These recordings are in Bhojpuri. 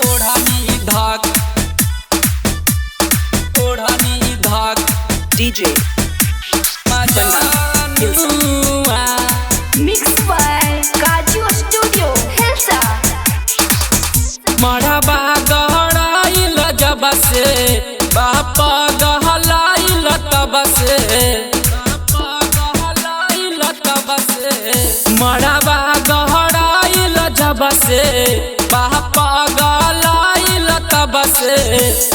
ओढ़नी धाक DJ मजानुआ Mixed by Kaju Studio, Hilsa. मड़बा गहराइल जब से बापा गहलाइल तब से मड़बा गहराइल जब से बापा गहलाइल तब से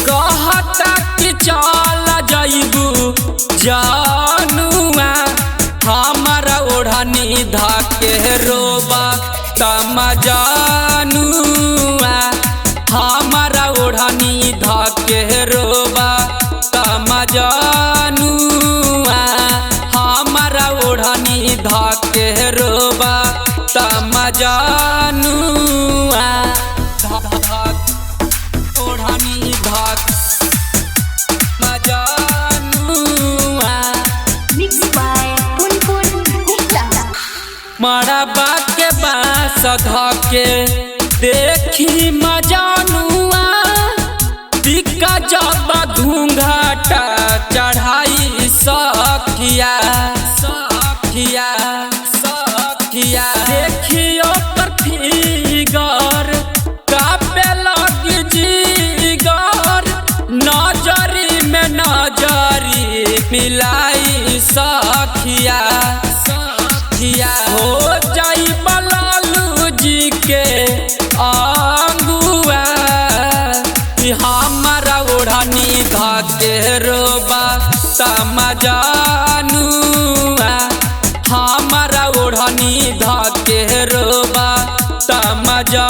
कहता कि चल जइबू जानुआ हमारा ओढ़नी धाके रोबा तमजानुआ हमारा ओढ़नी धाके रोबा तमजानुआ हमारा ओढ़नी धाके रोबा तमजानुआ ओढ़नी धाक मजानुआ Mixed by Punpun Gupta. मड़बा के बांस धके देखी मजानुआ दिक्का जब घूंघाटा चढ़ाई सखिया देखियो पर फिगर कापे लगी जिगर नजरी में नजरी मिलाई सखिया हो जाई बलालू जी के आंगुआ कि हमारा ओढ़नी धाके रोबा तमजानुआ हमारा ओढ़नी धाके रोबा तमजानुआ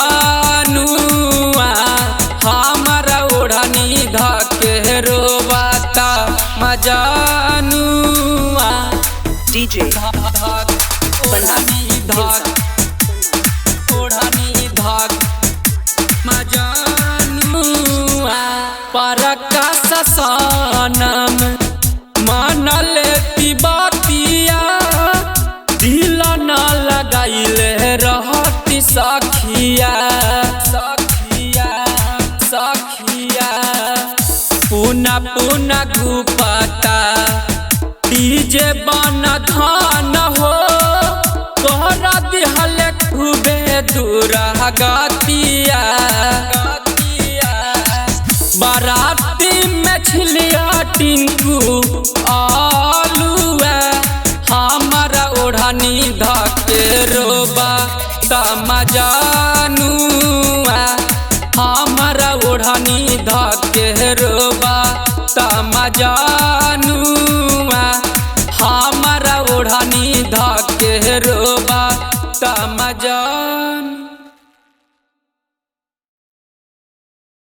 हमारा ओढ़नी धाके रोबा तमजानुआ DJ ओढ़नी धाक मजानुआ परकाश सनम मन लेती बतिया दिल न लगाइले रहती सखिया पुना गुपता डीजे बन धान हो तोहरा दिहल खूबे दूर गतिया बाराती में छिलिया टिंकू आलुआ हमारा ओढ़नी धाके रोबा तमजानुआ हमारा ओढ़नी धाके रोबा तमजानुआ हमारा ओढ़नी धाके रोबा तमजान।